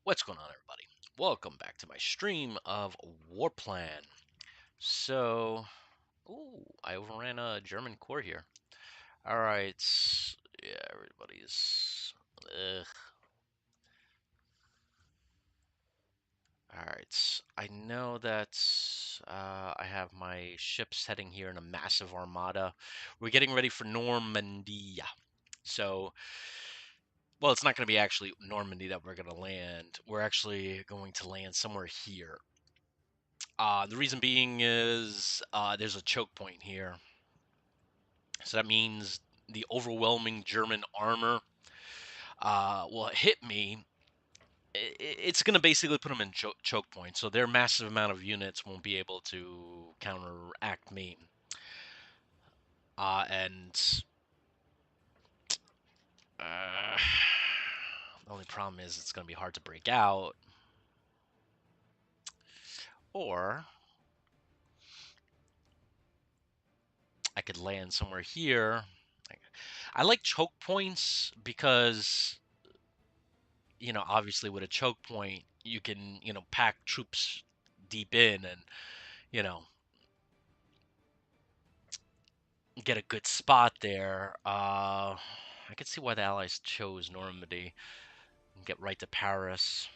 What's going on, everybody? Welcome back to my stream of WarPlan. So, ooh, I overran a German core here. All right, yeah, everybody's. Ugh. All right, I know that I have my ships heading here in a massive armada. We're getting ready for Normandy. So, well, it's not going to be actually Normandy that we're going to land. We're actually going to land somewhere here. The reason being is there's a choke point here. So that means the overwhelming German armor will hit me. It's going to basically put them in choke point. So their massive amount of units won't be able to counteract me. And uh, the only problem is it's going to be hard to break out. Or I could land somewhere here. I like choke points because obviously with a choke point, you can, pack troops deep in and, you know, get a good spot there. I could see why the Allies chose Normandy and get right to Paris.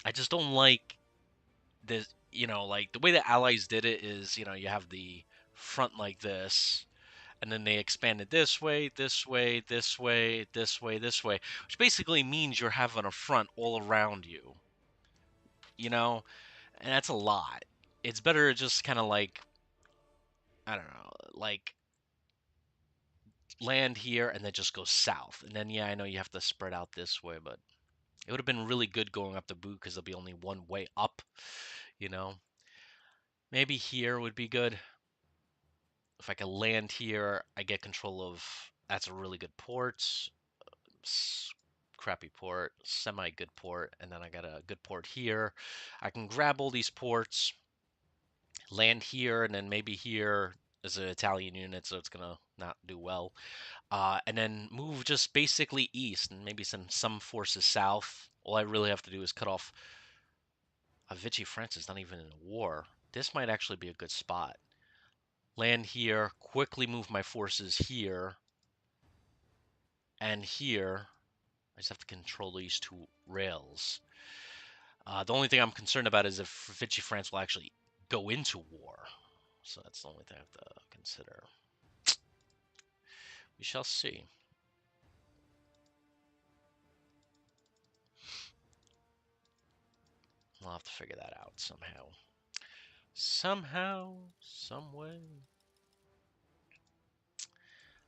I just don't like this, like the way the Allies did it is, you have the front like this, and then they expanded this way, this way, this way, this way, this way, which basically means you're having a front all around you, you know? And that's a lot. It's better just kind of like, I don't know, like land here and then just go south. And then, yeah, I know you have to spread out this way, but it would have been really good going up the boot because there'll be only one way up, you know? Maybe here would be good. If I could land here, I get control of, that's a really good port. Crappy port, semi good port, and then I got a good port here. I can grab all these ports, land here, and then maybe here is an Italian unit, so it's gonna not do well. And then move just basically east and maybe some forces south. All I really have to do is cut off. Vichy France is not even in a war. This might actually be a good spot. Land here, quickly move my forces here and here. I just have to control these two rails. The only thing I'm concerned about is if Vichy France will actually go into war. So that's the only thing I have to consider. We shall see. We'll have to figure that out somehow. Somehow, some way.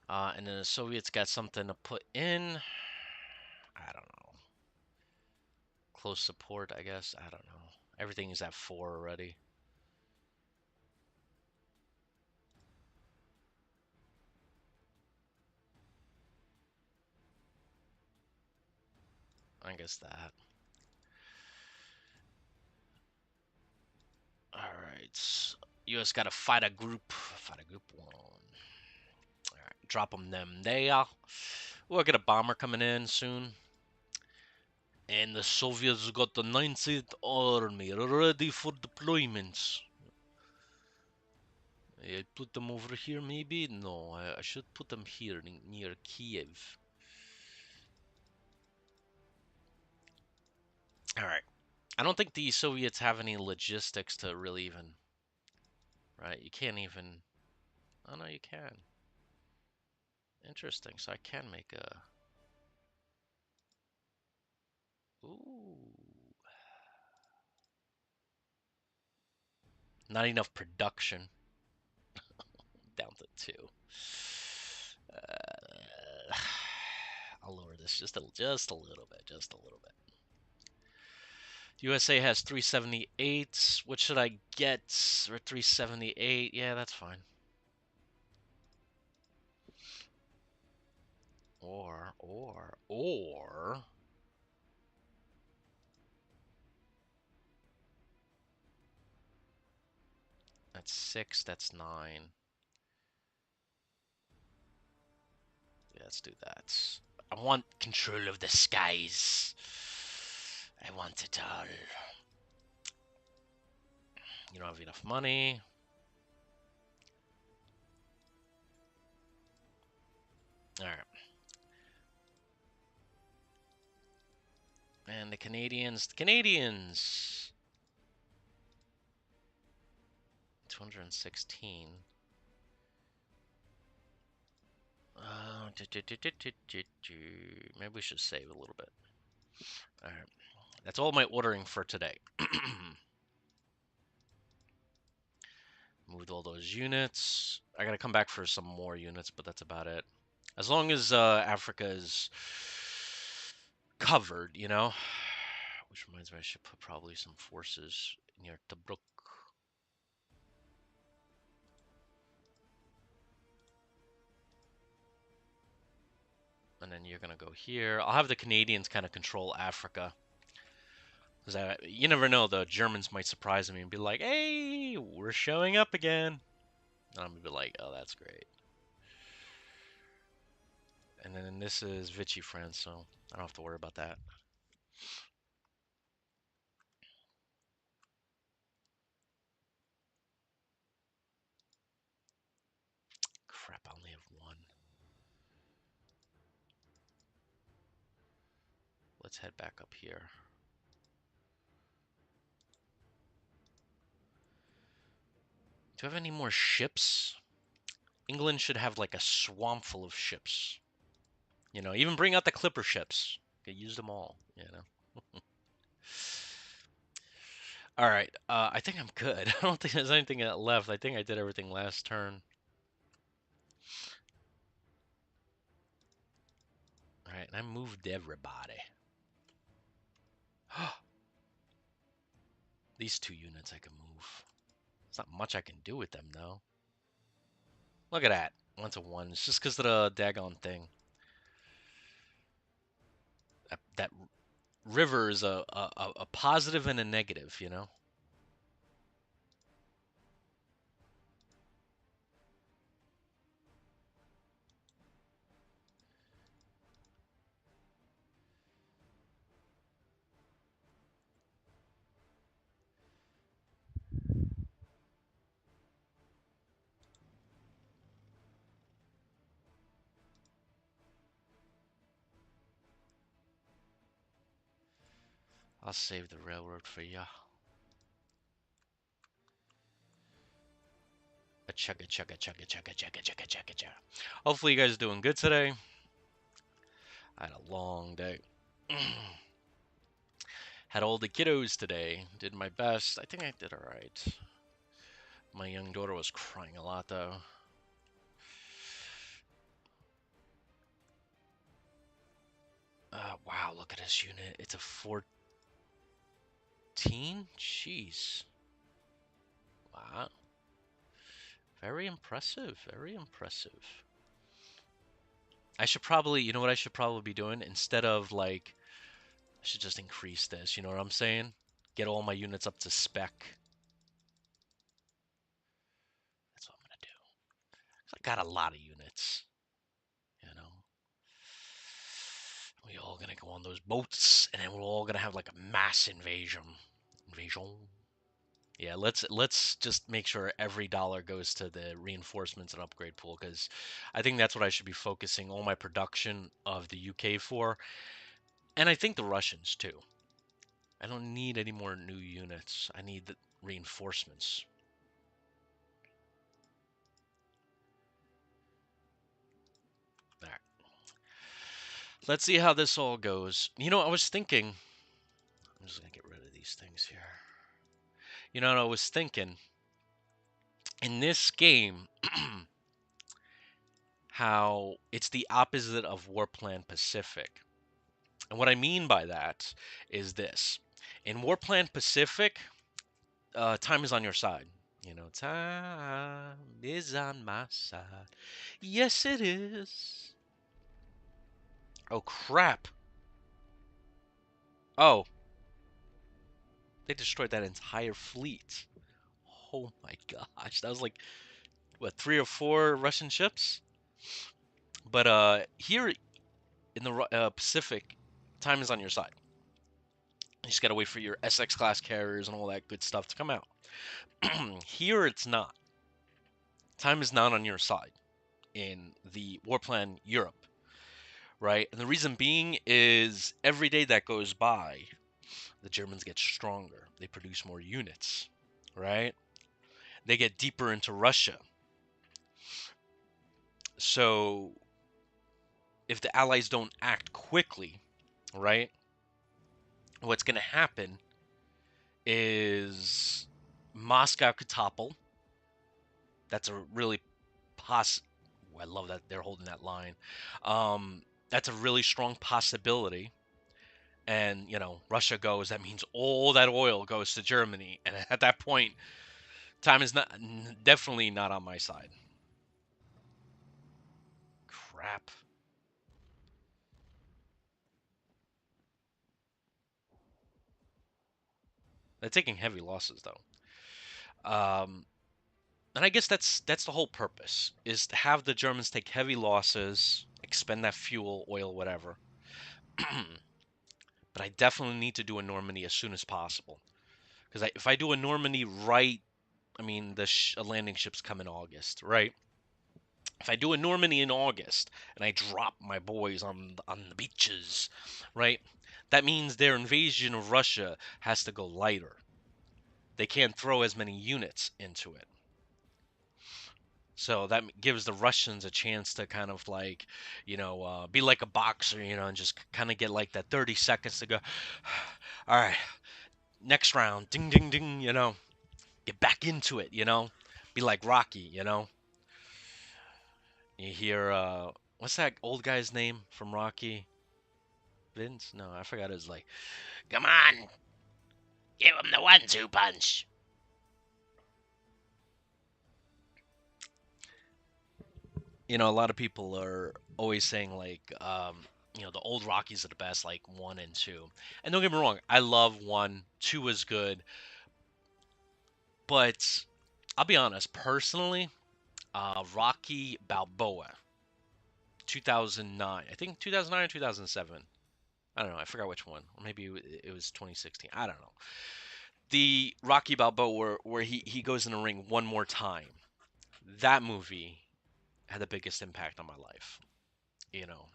And then the Soviets got something to put in. I don't know. Close support, I guess. I don't know. Everything is at 4 already. I guess that. Alright. US got a fighter group. Fighter group 1. Alright. Drop them there. We'll get a bomber coming in soon. And the Soviets got the 19th Army ready for deployments. I put them over here, maybe? No, I should put them here near Kiev. Alright. I don't think the Soviets have any logistics to really even... Right, you can't even... Oh, no, you can. Interesting, so I can make a... Ooh. Not enough production. Down to 2. I'll lower this just a little bit, just a little bit. USA has 378. What should I get? Or 378? Yeah, that's fine. Or. That's 6, that's 9. Yeah, let's do that. I want control of the skies. I want it all. You don't have enough money. All right. And the Canadians. 216. Maybe we should save a little bit. All right. That's all my ordering for today. Moved all those units. I gotta come back for some more units, but that's about it. As long as Africa is covered, you know. Which reminds me, I should put probably some forces near Tobruk. And then you're gonna go here. I'll have the Canadians kind of control Africa. Because you never know, the Germans might surprise me and be like, hey, we're showing up again. And I'm going to be like, oh, that's great. And then this is Vichy France, so I don't have to worry about that. Crap, I only have one. Let's head back up here. Do you have any more ships? England should have like a swamp full of ships. You know, even bring out the clipper ships. You can use them all, you know. All right, I think I'm good. I don't think there's anything left. I think I did everything last turn. All right, and I moved everybody. These two units I can move. There's not much I can do with them, though. Look at that. One to one. It's just because of the daggone thing. That river is a positive and a negative, you know? I'll save the railroad for ya. A chugga chugga chugga chugga chugga chugga chugga chugga. Hopefully you guys are doing good today. I had a long day. Had all the kiddos today. Did my best. I think I did alright. My young daughter was crying a lot, though. Wow, look at this unit. It's a 14? Jeez. Wow. Very impressive. Very impressive. I should probably, you know what I should probably be doing? Instead of like, I should just increase this. You know what I'm saying? Get all my units up to spec. That's what I'm going to do. I got a lot of units. You know? We all going to go on those boats, and then we're all going to have like a mass invasion. Invasion. Yeah, let's just make sure every dollar goes to the reinforcements and upgrade pool, because I think that's what I should be focusing all my production of the UK for, and I think the Russians too. I don't need any more new units. I need the reinforcements. All right. Let's see how this all goes. You know, I was thinking. I'm just gonna get rid of these things here. You know, I was thinking in this game how it's the opposite of WarPlan Pacific. And what I mean by that is this. In WarPlan Pacific, time is on your side. You know, time is on my side. Yes, it is. Oh, crap. Oh, they destroyed that entire fleet. Oh my gosh. That was like, what, 3 or 4 Russian ships? But here in the Pacific, time is on your side. You just got to wait for your SX class carriers and all that good stuff to come out. Here it's not. Time is not on your side in the WarPlan Europe, right? And the reason being is every day that goes by, the Germans get stronger. They produce more units, right? They get deeper into Russia. So if the Allies don't act quickly, right, what's going to happen is Moscow could topple. That's a really poss. I love that they're holding that line. That's a really strong possibility. And Russia goes. That means all that oil goes to Germany. And at that point, time is not definitely not on my side. Crap. They're taking heavy losses though. Um, and I guess that's the whole purpose is to have the Germans take heavy losses, expend that fuel, oil, whatever. But I definitely need to do a Normandy as soon as possible because if I do a Normandy right, I mean the landing ships come in August, right? If I do a Normandy in August and I drop my boys on the beaches, right? That means their invasion of Russia has to go lighter. They can't throw as many units into it. So that gives the Russians a chance to kind of like, be like a boxer, and just kind of get like that 30 seconds to go. All right, next round, ding, ding, ding, get back into it, be like Rocky, You hear, what's that old guy's name from Rocky? Vince? No, I forgot his like, come on, give him the 1-2 punch. A lot of people are always saying like, the old Rockies are the best, like 1 and 2. And don't get me wrong, I love 1, 2 is good, but I'll be honest, personally, Rocky Balboa, 2009, I think 2009 or 2007. I don't know, I forgot which one, or maybe it was 2016. I don't know. The Rocky Balboa where he goes in the ring one more time. That movie had the biggest impact on my life. You know,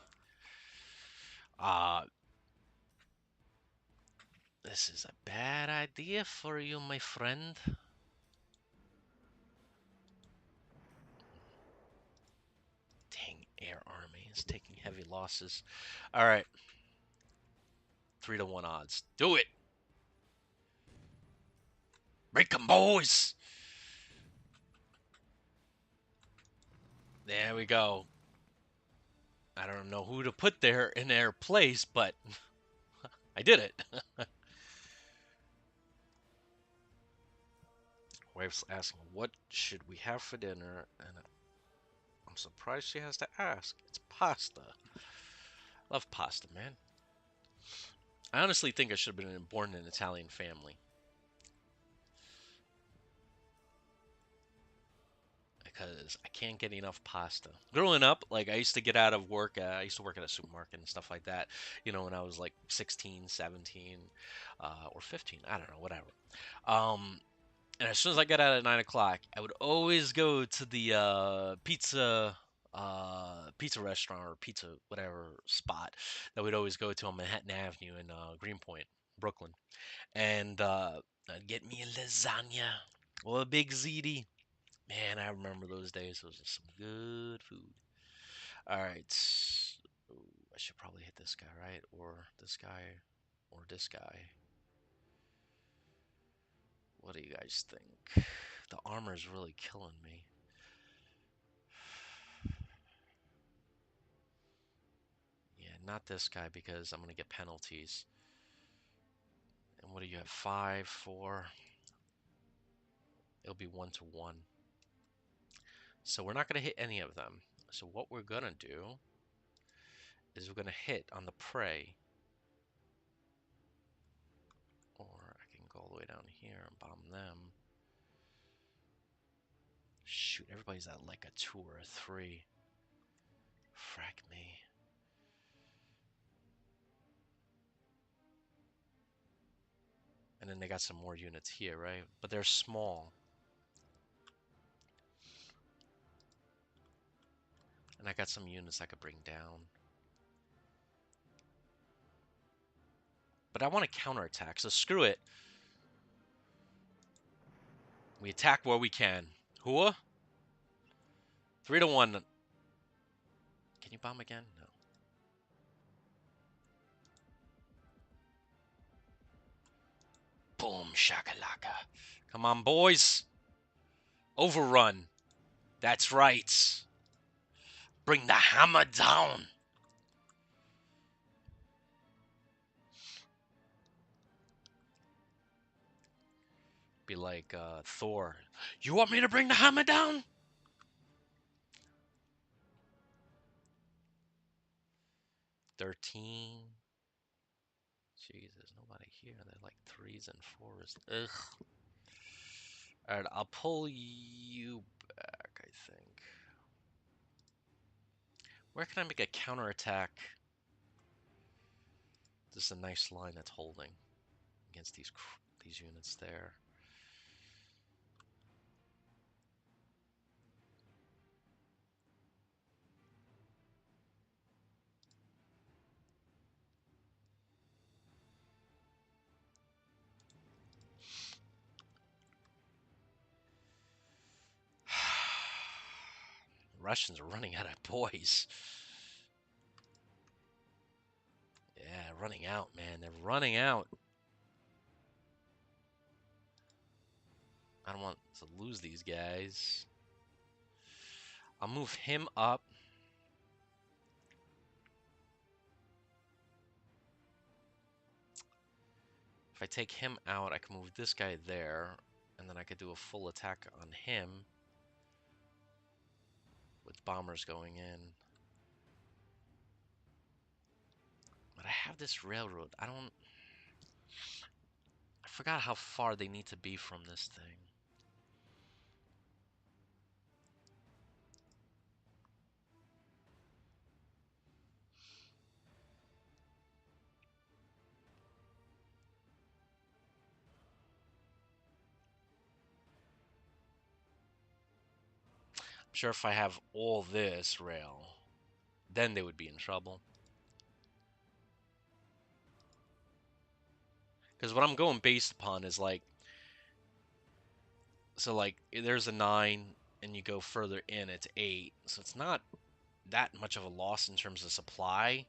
uh, this is a bad idea for you, my friend. Dang, Air Army is taking heavy losses. All right, 3-1 odds. Do it. Break 'em, boys. There we go. I don't know who to put there in their place, but I did it. Wife's asking, what should we have for dinner? And I'm surprised she has to ask. It's pasta. Love pasta, man. I honestly think I should have been born in an Italian family because I can't get enough pasta. Growing up, like I used to get out of work. I used to work at a supermarket and stuff like that. When I was like 16, 17, or 15. I don't know, whatever. Um, and as soon as I got out at 9 o'clock, I would always go to the pizza restaurant or pizza whatever spot that we'd always go to on Manhattan Avenue in Greenpoint, Brooklyn, and I'd get me a lasagna or a big ziti. Man, I remember those days. Those are some good food. All right, ooh, I should probably hit this guy, right? Or this guy, or this guy. What do you guys think? The armor is really killing me. Yeah, not this guy because I'm gonna get penalties. And what do you have? 5, 4. It'll be 1-1. So we're not gonna hit any of them. So what we're gonna do is we're gonna hit on the prey. Or I can go all the way down here and bomb them. Shoot, everybody's at like a 2 or a 3. Frack me. then they got some more units here, right? But they're small. And I got some units I could bring down. But I want to counterattack, so screw it. We attack where we can. Hua? 3-1. Can you bomb again? No. Boom, shakalaka. Come on, boys. Overrun. That's right. Bring the hammer down. Be like Thor. You want me to bring the hammer down? $13. Jesus, nobody here. They're like 3s and 4s. Ugh. Alright, I'll pull you back, I think. Where can I make a counterattack? This is a nice line that's holding against these units there. Russians are running out of boys. Yeah, running out, man. They're running out. I don't want to lose these guys. I'll move him up. If I take him out, I can move this guy there, and then I could do a full attack on him with bombers going in. But I have this railroad. I forgot how far they need to be from this thing. I'm sure if I have all this rail, then they would be in trouble. Because what I'm going based upon is like, so like there's a 9 and you go further in, it's 8. So it's not that much of a loss in terms of supply.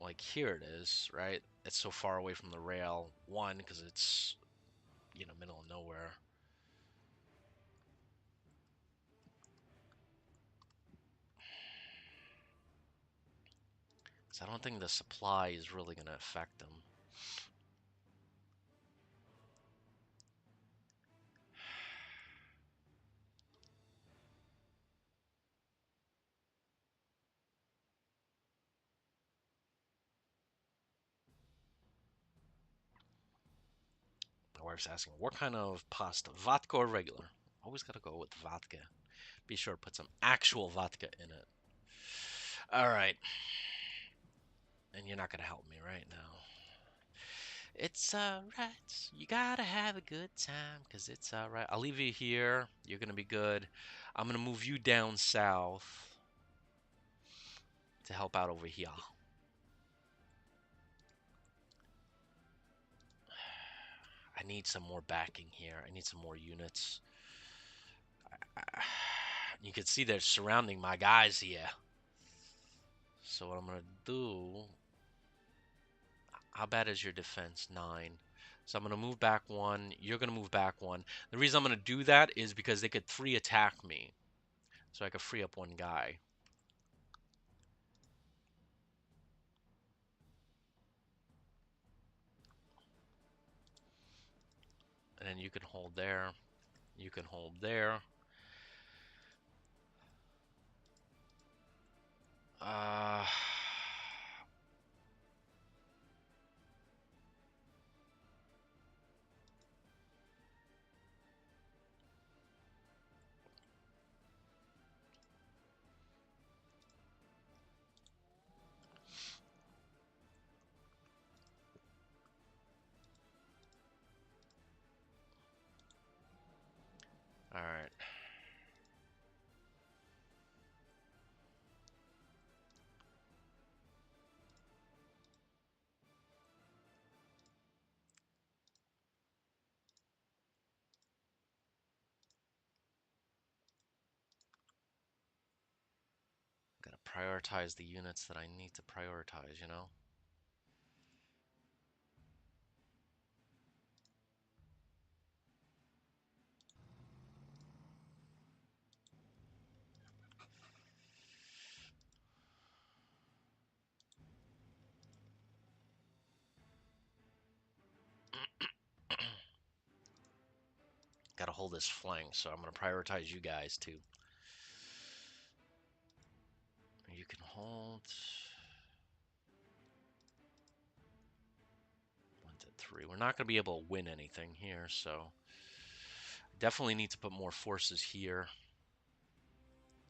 Like here it is, right? It's so far away from the rail. One, because it's, you know, middle of nowhere. So I don't think the supply is really going to affect them. My wife's asking, what kind of pasta? Vodka or regular? Always got to go with vodka. Be sure to put some actual vodka in it. All right. And you're not going to help me right now. It's alright. You gotta have a good time, because it's alright. I'll leave you here. You're gonna be good. I'm gonna move you down south to help out over here. I need some more backing here. I need some more units. You can see they're surrounding my guys here. So what I'm gonna do... How bad is your defense? 9. So I'm gonna move back 1. You're gonna move back 1. The reason I'm gonna do that is because they could 3 attack me. So I could free up 1 guy. And then you can hold there. You can hold there. Uh, prioritize the units that I need to prioritize, you know? Gotta hold this flank, so I'm gonna prioritize you guys too. You can hold 1 to 3. We're not gonna be able to win anything here, so definitely need to put more forces here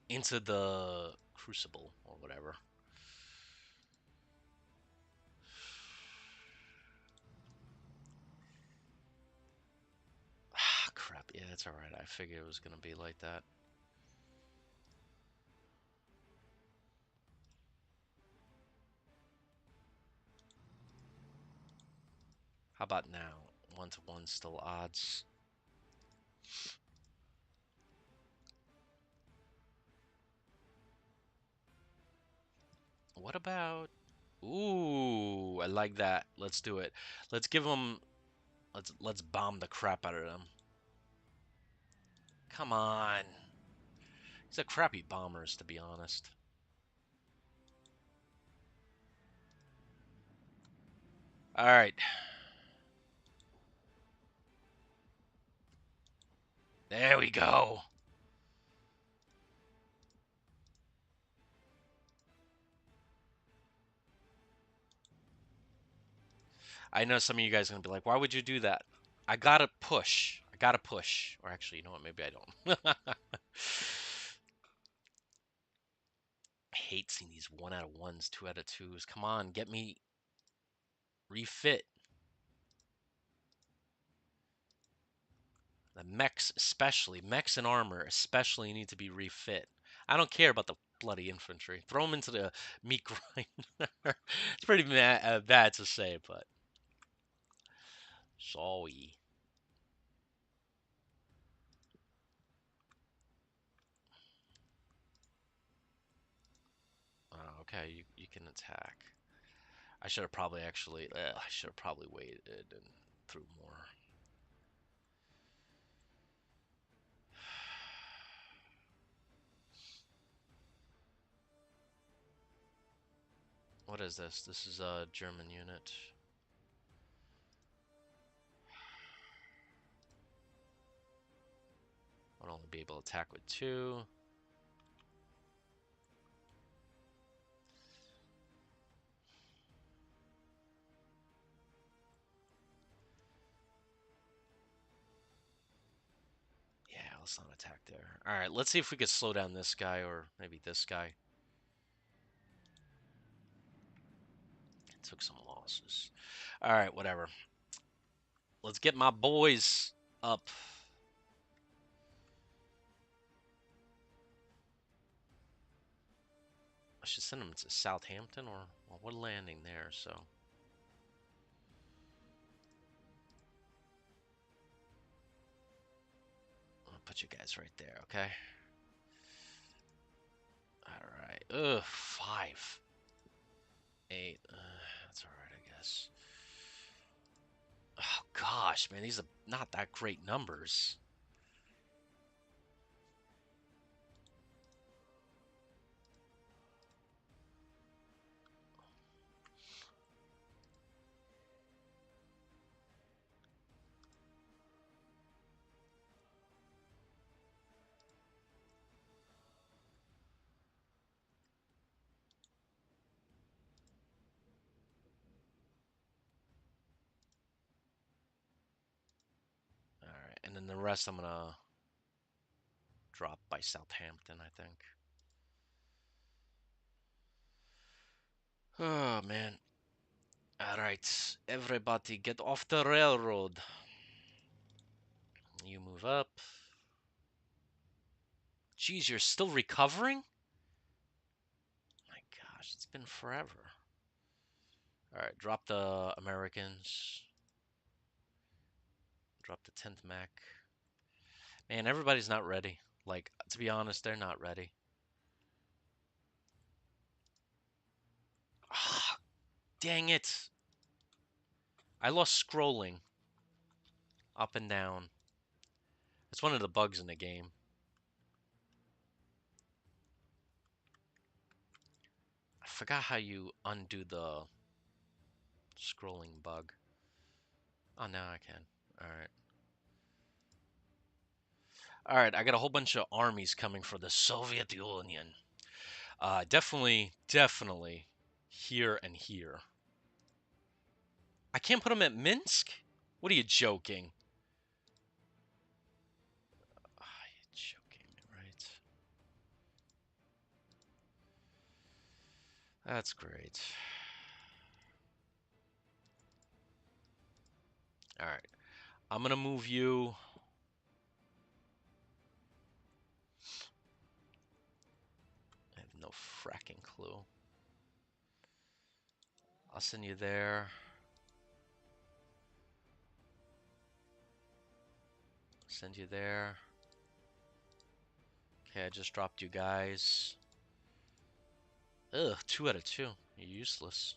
into the crucible or whatever. Ah, crap. Yeah, it's all right. I figured it was gonna be like that. How about now? 1 to 1 still odds. What about? Ooh, I like that. Let's do it. Let's give them. Let's bomb the crap out of them. Come on. These are crappy bombers, to be honest. All right. There we go. I know some of you guys are gonna be like, "Why would you do that?" I gotta push. I gotta push. Or actually, you know what? Maybe I don't. I hate seeing these 1 out of 1s, 2 out of 2s. Come on, get me refit. The mechs, especially mechs and armor, especially need to be refit. I don't care about the bloody infantry. Throw them into the meat grinder. It's pretty bad to say, but sorry. Okay, you can attack. I should have probably actually. I should have probably waited and threw more. What is this? This is a German unit. I'll only be able to attack with 2. Yeah, let's not attack there. All right, let's see if we could slow down this guy or maybe this guy. Took some losses. All right, whatever. Let's get my boys up. I should send them to Southampton or well, we're landing there, so. I'll put you guys right there, okay? All right. Ugh, 5, 8. That's all right, I guess. Oh gosh, man, these are not that great numbers. All right, and then the rest I'm gonna drop by Southampton, I think. Oh man. All right, everybody, get off the railroad. You move up. Geez, you're still recovering? My gosh, it's been forever. All right, drop the Americans. Drop the 10th mech. Man, everybody's not ready. Like, to be honest, they're not ready. Dang it. I lost scrolling up and down. It's one of the bugs in the game. I forgot how you undo the scrolling bug. Oh, now I can. All right. All right, I got a whole bunch of armies coming for the Soviet Union. Definitely here and here. I can't put them at Minsk? What are you joking? You're joking, right? That's great. All right, I'm gonna move you. I have no fracking clue. I'll send you there. Send you there. Okay, I just dropped you guys. Ugh, 2 out of 2. You're useless.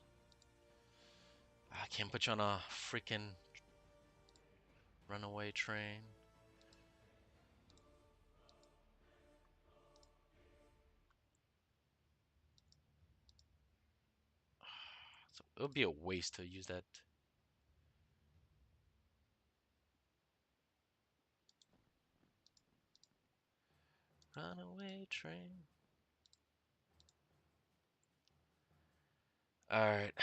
I can't put you on a freaking runaway train. So it would be a waste to use that. Runaway train. Alright.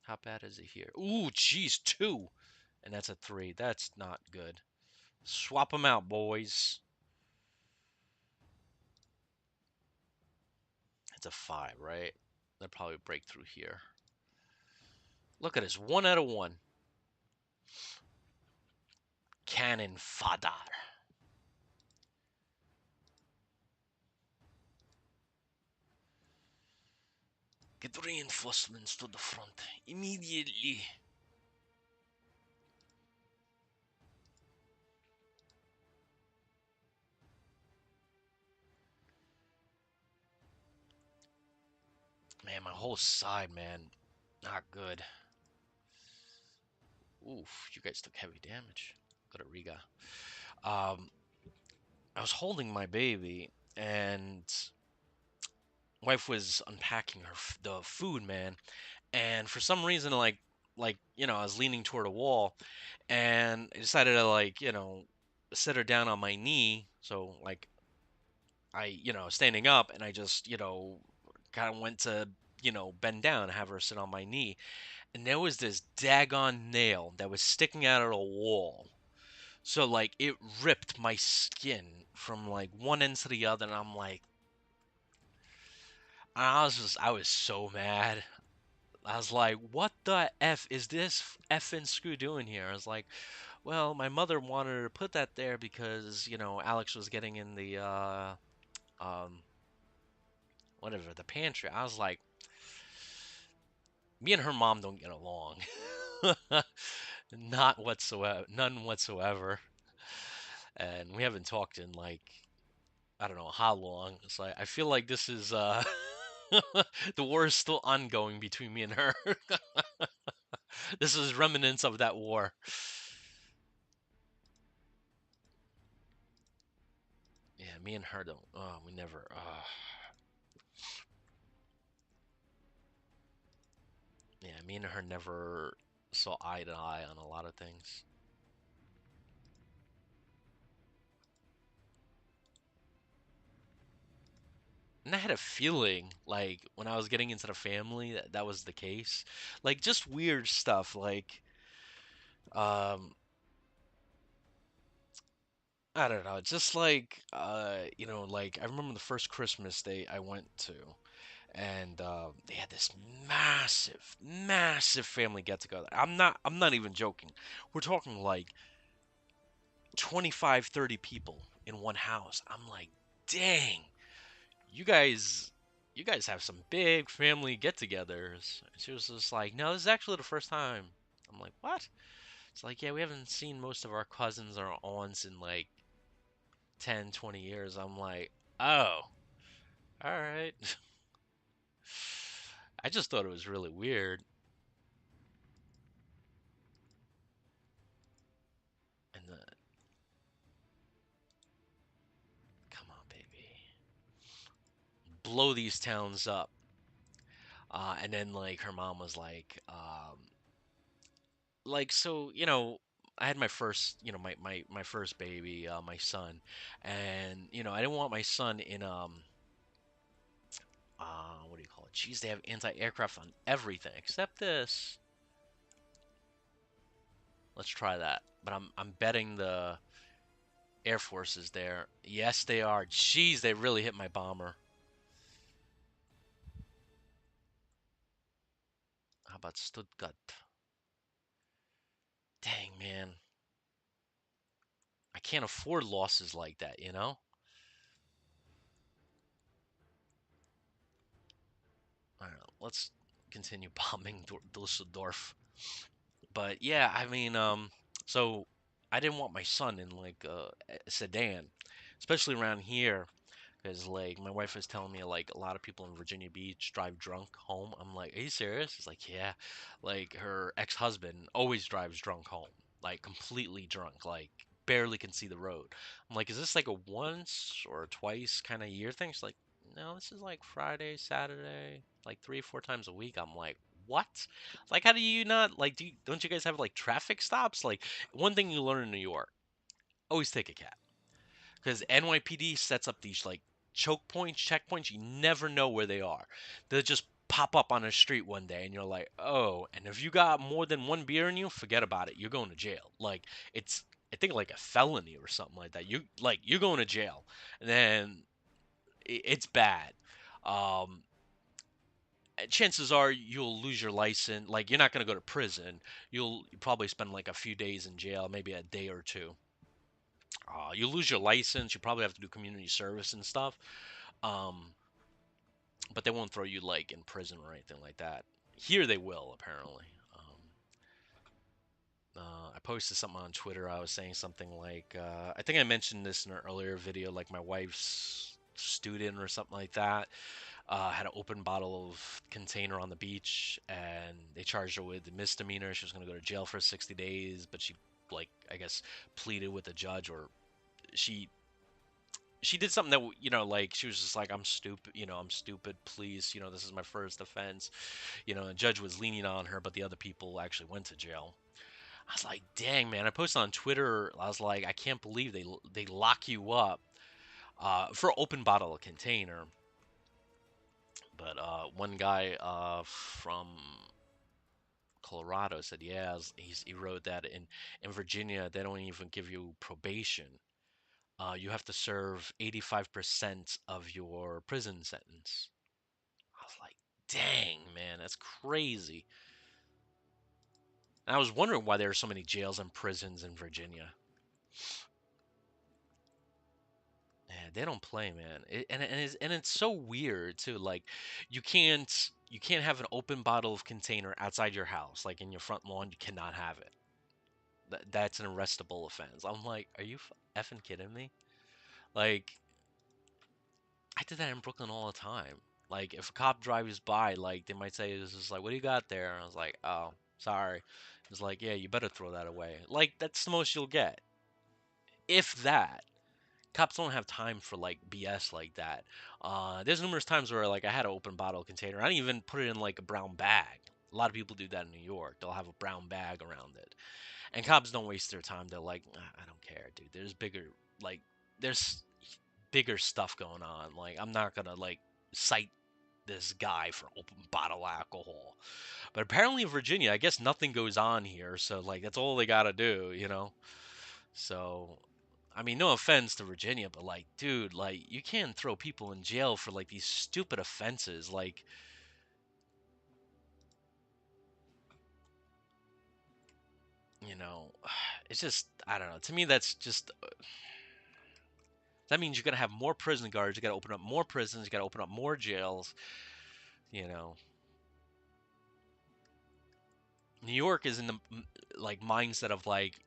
How bad is it here? Ooh, jeez, 2. And that's a 3. That's not good. Swap them out, boys. It's a 5, right? They'll probably break through here. Look at this. 1 out of 1. Cannon fodder. Get reinforcements to the front immediately. Man, my whole side, man, not good. Oof, you guys took heavy damage. Go to Riga. Um, I was holding my baby, and wife was unpacking the food, man. And for some reason, I was leaning toward a wall, and I decided to sit her down on my knee. So standing up, and I just kind of went to bend down and have her sit on my knee, and there was this daggone nail that was sticking out of the wall. So it ripped my skin from one end to the other, and I was so mad. I was like, what the F is this effing screw doing here? I was like, well, my mother wanted her to put that there because, Alex was getting in the um whatever, the pantry. I was like, me and her mom don't get along. Not whatsoever, none whatsoever. And we haven't talked in I don't know how long. It's like I feel like this is the war is still ongoing between me and her. This is remnants of that war. Yeah, me and her don't. Oh, we never. Yeah, me and her never saw eye to eye on a lot of things. And I had a feeling, when I was getting into the family, that was the case. Just weird stuff, um, I don't know, just I remember the first Christmas day I went to, and they had this massive family get together. I'm not even joking. We're talking 25, 30 people in one house. I'm like, dang, you guys you guys have some big family get-togethers. And she was just like, no, this is actually the first time. I'm like, what? It's like, yeah, we haven't seen most of our cousins or aunts in 10, 20 years. I'm like, oh, all right. I just thought it was really weird. And the come on, baby, blow these towns up. And then like her mom was like so I had my first my first baby, my son, and I didn't want my son in what do you call it? Geez, they have anti-aircraft on everything except this. Let's try that. But I'm betting the Air Force is there. Yes, they are. Jeez, they really hit my bomber. How about Stuttgart? Dang, man. I can't afford losses like that, you know? All right, let's continue bombing Dusseldorf. But yeah, I mean, so I didn't want my son in like a sedan, especially around here. Because like my wife was telling me like a lot of people in Virginia Beach drive drunk home. I'm like, are you serious? It's like, yeah. Like her ex-husband always drives drunk home, like completely drunk, like barely can see the road. I'm like, is this like a once or a twice kind of year thing? She's like, no, this is like Friday, Saturday, like 3 or 4 times a week. I'm like, what? Like, how do you not like? Don't you guys have like traffic stops? Like, one thing you learn in New York, always take a cab because NYPD sets up these like choke points, checkpoints. You never know where they are. They'll just pop up on the street one day, and you're like, oh. And if you got more than one beer in you, forget about it. You're going to jail. Like it's, I think like a felony or something like that. You're going to jail, and then it's bad. Um, Chances are you'll lose your license. Like you're not going to go to prison. You'll probably spend like a few days in jail, maybe a day or two. You lose your license. You probably have to do community service and stuff. Um, but they won't throw you like in prison or anything like that. Here they will apparently. I posted something on Twitter. I was saying something like, I think I mentioned this in an earlier video, like my wife's student or something like that had an open bottle of container on the beach, and they charged her with a misdemeanor. She was going to go to jail for 60 days, but she like I guess pleaded with the judge, or she she did something that like she was just like, I'm stupid, I'm stupid, please, this is my first offense. The judge was leaning on her, but the other people actually went to jail. I was like, dang, man. I posted on Twitter, I was like, I can't believe they lock you up for open bottle container. But one guy from Colorado said, yeah, he wrote that in Virginia they don't even give you probation. You have to serve 85% of your prison sentence. I was like, dang, man, that's crazy. And I was wondering why there are so many jails and prisons in Virginia. Man, they don't play, man. And it's so weird too. Like, you can't have an open bottle of container outside your house, like in your front lawn. You cannot have it. That's an arrestable offense. I'm like, are you effing kidding me? Like, I did that in Brooklyn all the time. Like, if a cop drives by, like, they might say, "This is like, what do you got there?" And I was like, "Oh, sorry." It's like, "Yeah, you better throw that away." Like, that's the most you'll get, if that. Cops don't have time for like BS like that. There's numerous times where like I had an open bottle container. I didn't even put it in like a brown bag. A lot of people do that in New York. They'll have a brown bag around it. And cops don't waste their time. They're like, I don't care, dude. Like, there's bigger stuff going on. Like, I'm not gonna like cite this guy for open bottle alcohol. But apparently in Virginia, I guess nothing goes on here, so like that's all they gotta do. So, I mean, no offense to Virginia, but like, dude, like you can't throw people in jail for like these stupid offenses. Like, you know, it's just I don't know. To me, that's just that means you're gonna have more prison guards. You got to open up more prisons. You got to open up more jails. You know, New York is in the like mindset of like,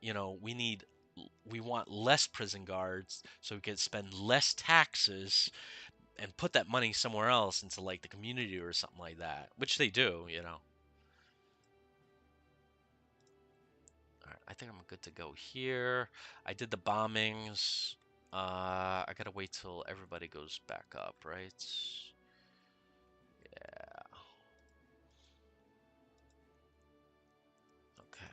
we want less prison guards so we can spend less taxes and put that money somewhere else into like the community or something like that, which they do, you know. All right, I think I'm good to go here. I did the bombings. I gotta wait till everybody goes back up, right? Yeah. Okay.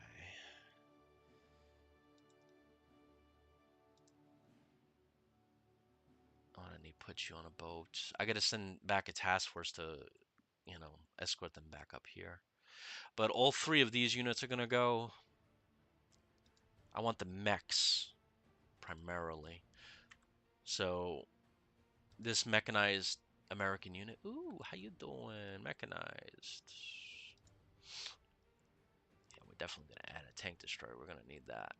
I'm gonna need to put you on a boat. I gotta send back a task force to, escort them back up here. But all three of these units are gonna go. I want the mechs primarily. So this mechanized American unit. Ooh, how you doing? Mechanized. Yeah, we're definitely gonna add a tank destroyer. We're gonna need that.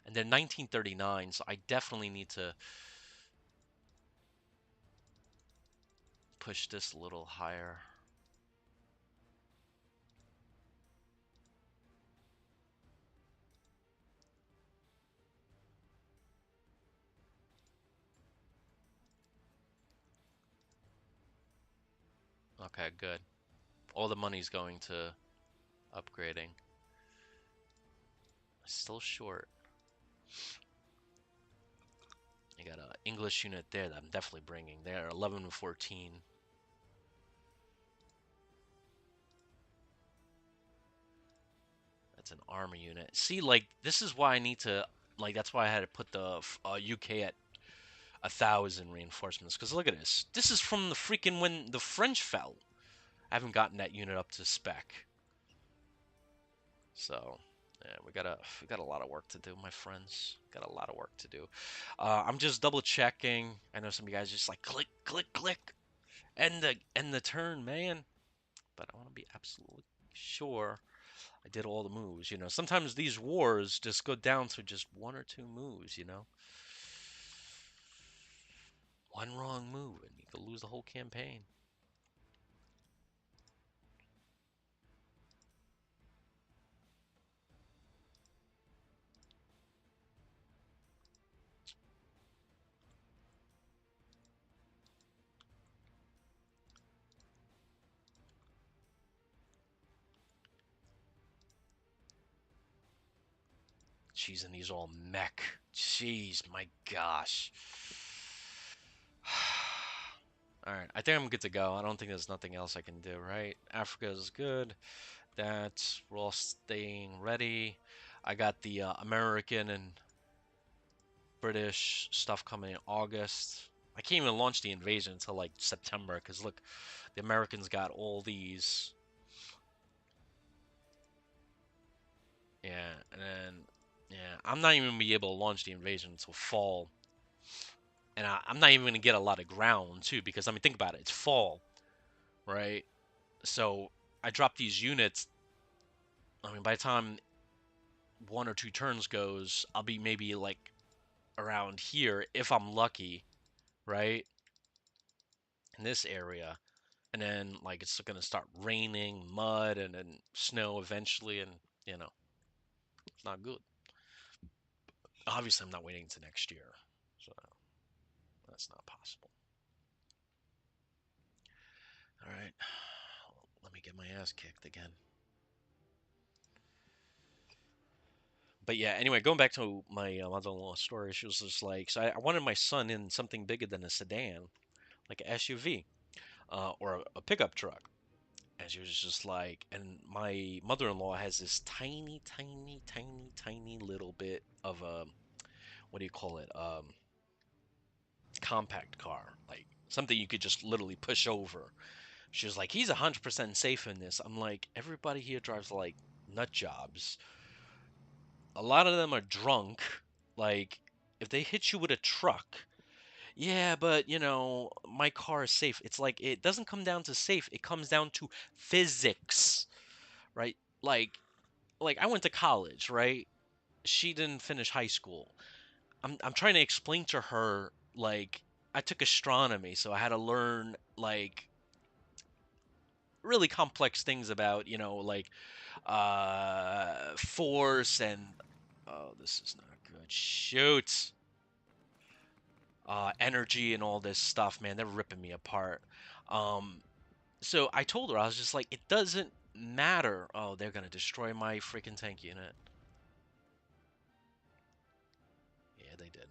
And they're 1939, so I definitely need to push this a little higher. Okay, good. All the money's going to upgrading. Still short. You got an English unit there that I'm definitely bringing. They're 11 and 14. That's an army unit. See, like, this is why I need to, like, that's why I had to put the UK at 1,000 reinforcements. Because look at this. This is from the freaking when the French fell. I haven't gotten that unit up to spec. So, yeah, we got a lot of work to do, my friends. Got a lot of work to do. I'm just double checking. I know some of you guys just like click, click, click, end the turn, man. But I want to be absolutely sure I did all the moves. Sometimes these wars just go down to just one or two moves. One wrong move and you could lose the whole campaign. Jeez, and these all mech. Jeez, my gosh. All right, I think I'm good to go. I don't think there's nothing else I can do, right? Africa is good. We're all staying ready. I got the American and British stuff coming in August. I can't even launch the invasion until like September because look, the Americans got all these. Yeah, and then yeah, I'm not even gonna be able to launch the invasion until fall, and I'm not even gonna get a lot of ground too because I mean think about it, it's fall, right? So I drop these units. I mean by the time one or two turns goes, I'll be maybe like around here if I'm lucky, right? In this area. And then like it's gonna start raining, mud, and then snow eventually, and it's not good. Obviously, I'm not waiting until next year, so that's not possible. All right, let me get my ass kicked again. But yeah, anyway, going back to my mother-in-law story, she was just like, so I wanted my son in something bigger than a sedan, like an SUV or a pickup truck. And she was just like, and my mother-in-law has this tiny, tiny, tiny, tiny little bit of a, what do you call it? Compact car, like something you could just literally push over. She was like, he's 100% safe in this. I'm like, everybody here drives like nut jobs. A lot of them are drunk. Like, if they hit you with a truck, yeah, but my car is safe. It's like it doesn't come down to safe. It comes down to physics, right? Like I went to college, right? She didn't finish high school. I'm trying to explain to her like I took astronomy, so I had to learn like really complex things about, like force and oh, this is not good. Shoot. energy and all this stuff, man. They're ripping me apart. Um, so I told her, I was just like, it doesn't matter. Oh, they're gonna destroy my freaking tank unit. Yeah, they did.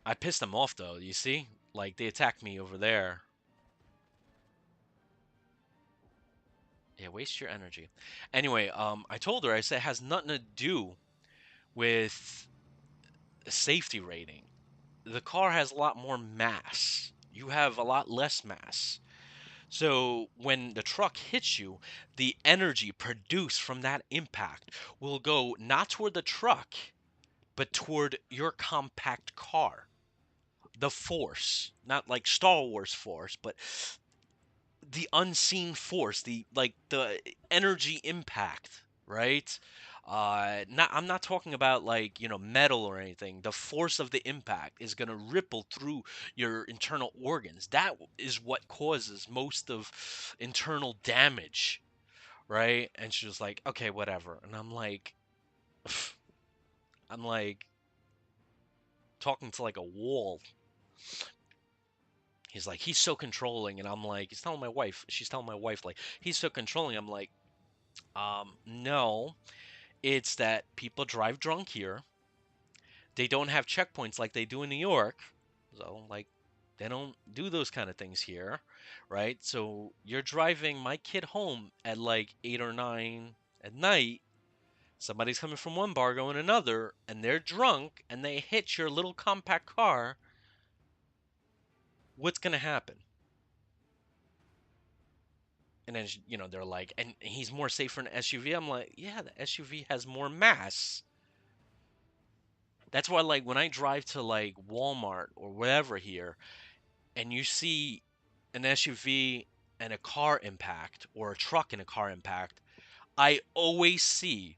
I pissed them off though. You see, like they attacked me over there. Yeah, waste your energy. Anyway, I told her, I said it has nothing to do with safety rating. The car has a lot more mass. You have a lot less mass. So when the truck hits you, the energy produced from that impact will go not toward the truck, but toward your compact car. The force, not like Star Wars force, but the unseen force, the energy impact, right? Not I'm not talking about like, metal or anything. The force of the impact is going to ripple through your internal organs. That is what causes most of internal damage, right? And she was like, "Okay, whatever." And I'm like talking to like a wall. He's like, "He's so controlling." And I'm like, he's telling my wife, she's telling my wife like, "He's so controlling." I'm like, no, it's that people drive drunk here. They don't have checkpoints like they do in New York. So, like, they don't do those kind of things here, right? So, you're driving my kid home at like 8 or 9 at night. Somebody's coming from one bar going another, and they're drunk, and they hit your little compact car. What's going to happen? And then, they're like, and he's more safe for an SUV. I'm like, yeah, the SUV has more mass. That's why, like, when I drive to like Walmart or wherever here, and you see an SUV and a car impact, or a truck and a car impact, I always see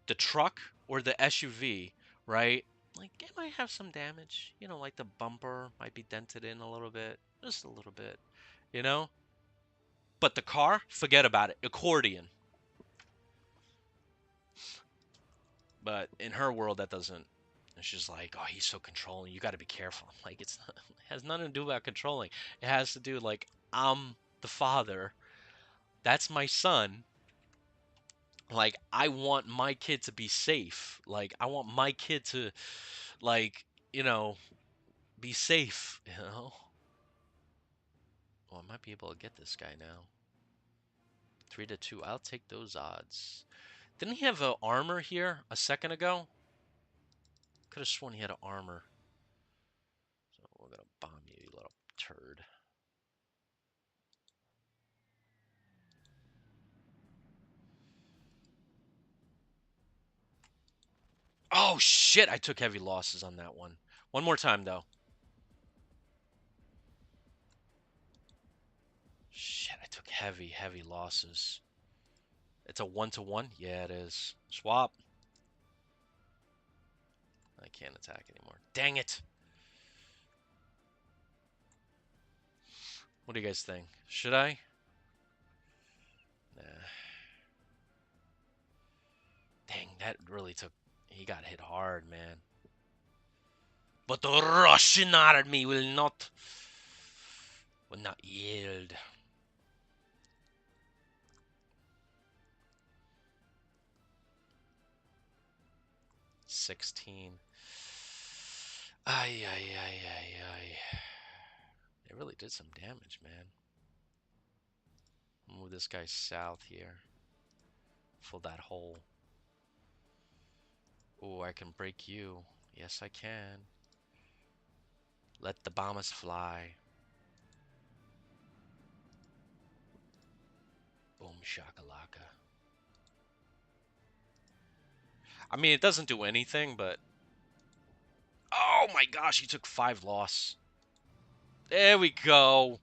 the truck or the SUV, right? Like, it might have some damage. Like the bumper might be dented in a little bit, just a little bit, you know? But the car, forget about it. Accordion. But in her world, that doesn't. And she's like, "Oh, he's so controlling. You got to be careful." I'm like, it has nothing to do about controlling. It has to do like I'm the father. That's my son. Like I want my kid to be safe. Like I want my kid to, like, you know, be safe. Well, I might be able to get this guy now. 3-2. I'll take those odds. Didn't he have a armor here a second ago? Could have sworn he had an armor. So we're gonna bomb you, you little turd. Oh shit! I took heavy losses on that one. One more time though. Shit! I took heavy, heavy losses. It's a 1-1. Yeah, it is. Swap. I can't attack anymore. Dang it! What do you guys think? Should I? Nah. Dang, that really took. He got hit hard, man. But the Russian army will not yield. $16. Ay, ay, ay, ay, ay. It really did some damage, man. Move this guy south here. Fill that hole. Oh, I can break you. Yes, I can. Let the bombers fly. Boom shakalaka. I mean, it doesn't do anything, but... Oh my gosh, he took 5 loss. There we go.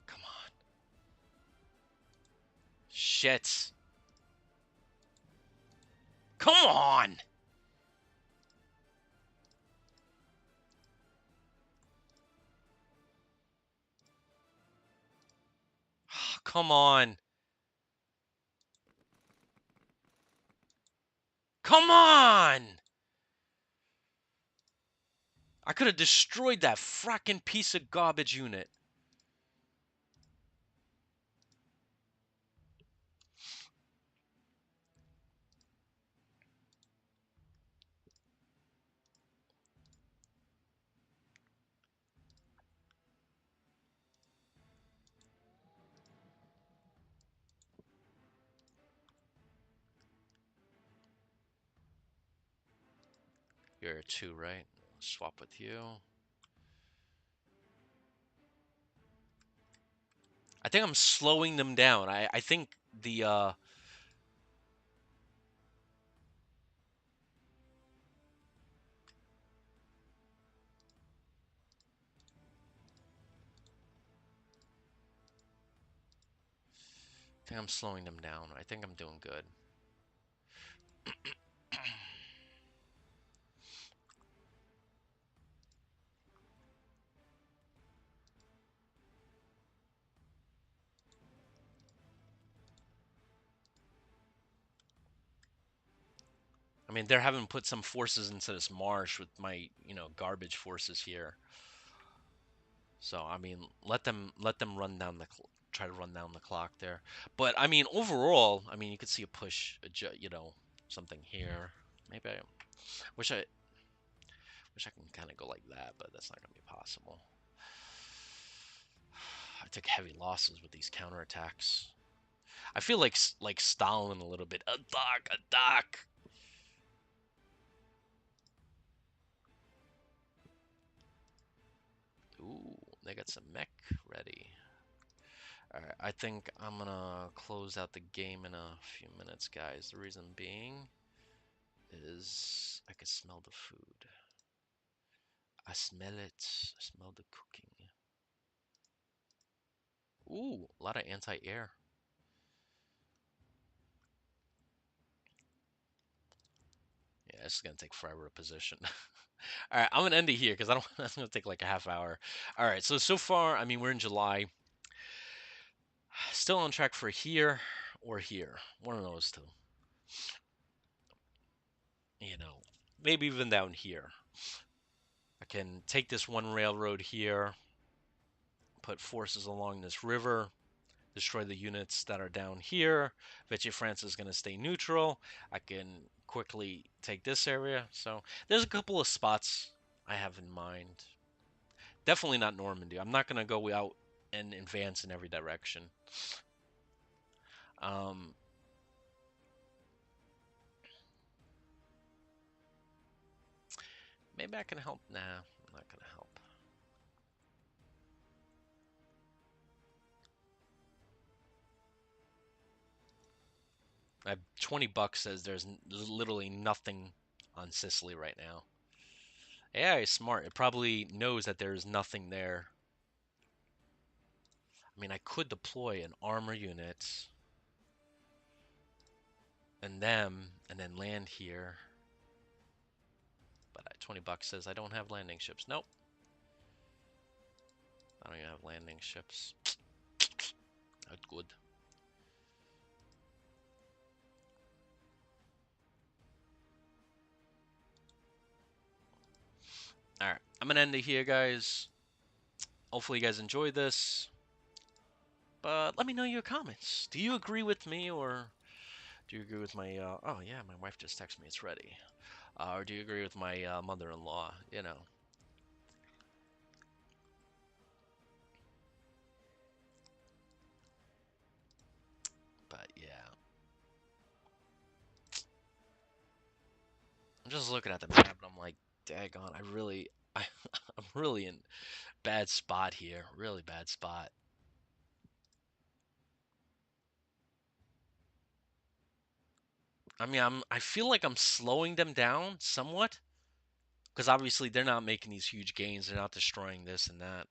Come on. Shit. Come on. Come on. Come on! I could have destroyed that fracking piece of garbage unit. You're a 2, right? Swap with you. I think I'm slowing them down. I think the I think I'm slowing them down. I think I'm doing good. I mean, they're having put some forces into this marsh with my, garbage forces here. So I mean, let them run down try to run down the clock there. But I mean, overall, I mean, you could see a push, something here. Maybe I wish I wish I can kind of go like that, but that's not gonna be possible. I took heavy losses with these counterattacks. I feel like Stalin a little bit. Attack, attack. Ooh, they got some mech ready. Alright, I think I'm gonna close out the game in a few minutes, guys. The reason being is I can smell the food. I smell it. I smell the cooking. Ooh, a lot of anti-air. Yeah, this is gonna take forever to position. All right, I'm gonna end it here because I don't. That's gonna take like a half hour. All right, so far, I mean, we're in July. Still on track for here or here. One of those two. You know, maybe even down here. I can take this one railroad here, put forces along this river, destroy the units that are down here. Vichy France is going to stay neutral. I can quickly take this area. So there's a couple of spots I have in mind. Definitely not Normandy. I'm not going to go out and advance in every direction. Um, maybe I can help. Nah, I'm not going to help. I have 20 bucks says there's literally nothing on Sicily right now. AI is smart. It probably knows that there's nothing there. I mean, I could deploy an armor unit and them and then land here. But 20 bucks says I don't have landing ships. Nope. I don't even have landing ships. Not good. Alright. I'm going to end it here, guys. Hopefully you guys enjoyed this. But let me know your comments. Do you agree with me or do you agree with my... oh, yeah, my wife just texted me. It's ready. Or do you agree with my mother-in-law? You know. But, yeah. I'm just looking at the map and I'm like, daggone, I'm really in bad spot here. Really bad spot. I mean, I feel like I'm slowing them down somewhat because obviously they're not making these huge gains. They're not destroying this and that.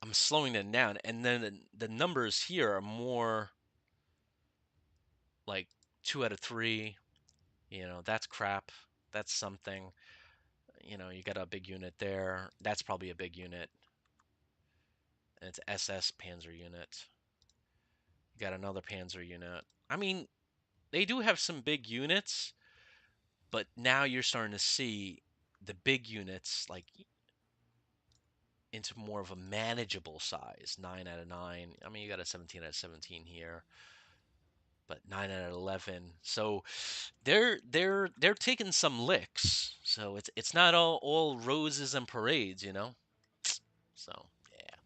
I'm slowing them down, and then the numbers here are more like 2 out of 3. That's crap. That's something. You got a big unit there. That's probably a big unit, and it's SS Panzer unit. You got another Panzer unit. I mean, they do have some big units, But now you're starting to see the big units like into more of a manageable size. 9 out of 9. I mean, you got a 17 out of 17 here, but 9 out of 11. So they're taking some licks. So it's not all roses and parades, you know. So yeah.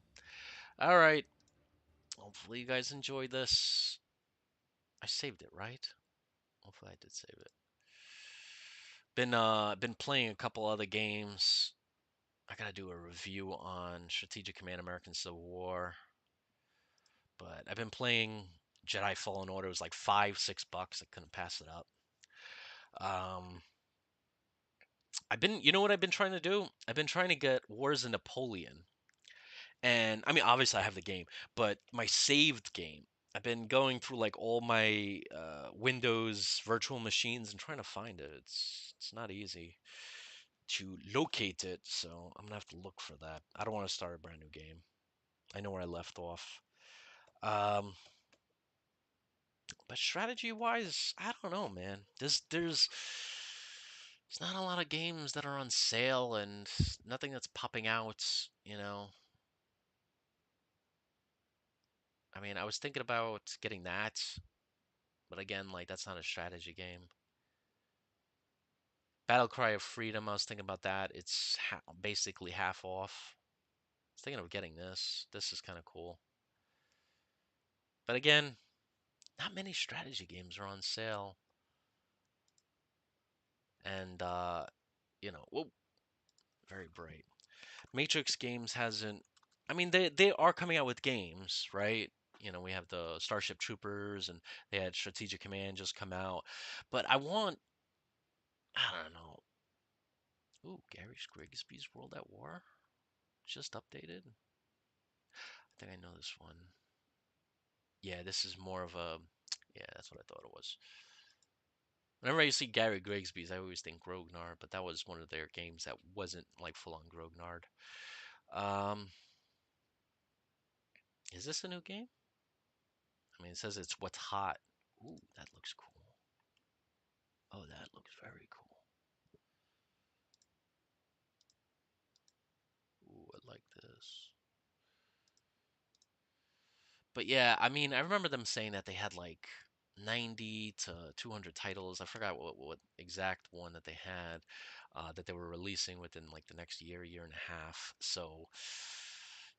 All right. Hopefully you guys enjoyed this. I saved it, right? Hopefully I did save it. Been playing a couple other games. I gotta do a review on Strategic Command American Civil War. But I've been playing Jedi Fallen Order. It was like $5, $6. I couldn't pass it up. Um, you know what I've been trying to do? I've been trying to get Wars of Napoleon. And I mean, obviously I have the game, but my saved game. I've been going through like all my Windows virtual machines and trying to find it. It's not easy to locate it, so I'm gonna have to look for that. I don't want to start a brand new game. I know where I left off. Um, but strategy wise, I don't know, man. There's not a lot of games that are on sale and nothing that's popping out, you know. I mean, I was thinking about getting that, but again, like that's not a strategy game. Battle Cry of Freedom, I was thinking about that. It's basically half off. I was thinking of getting this. This is kind of cool. But again, not many strategy games are on sale. And you know, whoa, very bright. Matrix Games hasn't. I mean, they are coming out with games, right? You know, we have the Starship Troopers, and they had Strategic Command just come out. But I want, I don't know. Ooh, Gary Grigsby's World at War just updated. I think I know this one. Yeah, this is more of a. Yeah, that's what I thought it was. Whenever I see Gary Grigsby's, I always think Grognard, but that was one of their games that wasn't like full on Grognard. Um, is this a new game? I mean, it says it's what's hot. Ooh, that looks cool. Oh, that looks very cool. Ooh, I like this. But yeah, I mean, I remember them saying that they had like 90 to 200 titles. I forgot what exact one that they had that they were releasing within like the next year, year and a half. So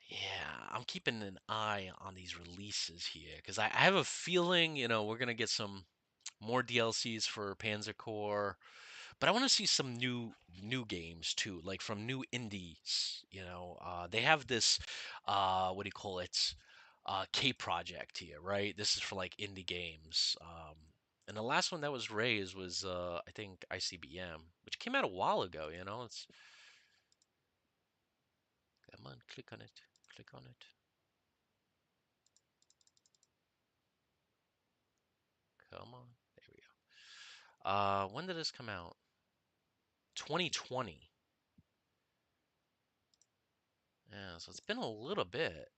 yeah, I'm keeping an eye on these releases here because I have a feeling, you know, we're gonna get some more DLCs for Panzer Corps. But I want to see some new games too, like from new indies. You know, they have this what do you call it? K project here, right? This is for like indie games. And the last one that was raised was I think ICBM, which came out a while ago. You know, it's come on, click on it, click on it. Come on, there we go. When did this come out? 2020. Yeah, so it's been a little bit.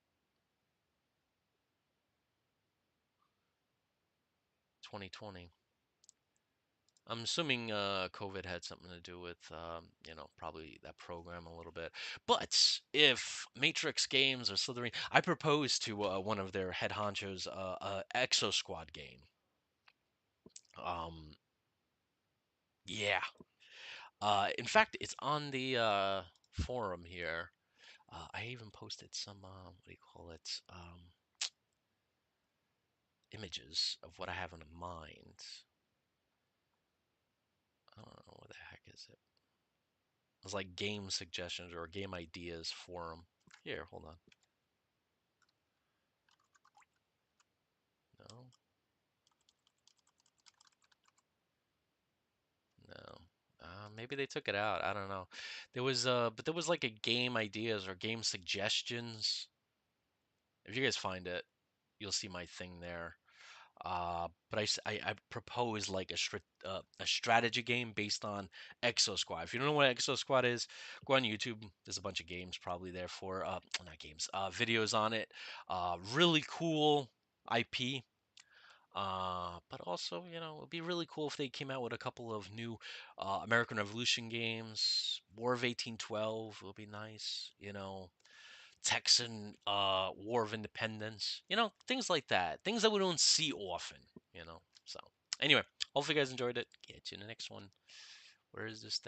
2020. I'm assuming COVID had something to do with, you know, probably that program a little bit. But if Matrix Games or Slytherin, I proposed to one of their head honchos Exo Squad game. Um, yeah. In fact, it's on the forum here. I even posted some, what do you call it, images of what I have in mind. I don't know what the heck is it. It's like game suggestions or game ideas forum. Here, hold on. No, no. Maybe they took it out. I don't know. But there was like a game ideas or game suggestions. If you guys find it, you'll see my thing there. But I propose like a strategy game based on Exo Squad. If you don't know what Exo Squad is, go on YouTube. There's a bunch of games probably there for not games, videos on it. Really cool IP. But also, it'd be really cool if they came out with a couple of new American Revolution games. War of 1812 would be nice. Texan War of Independence. Things like that. Things that we don't see often. So anyway, hopefully you guys enjoyed it. Get you in the next one. Where is this thing?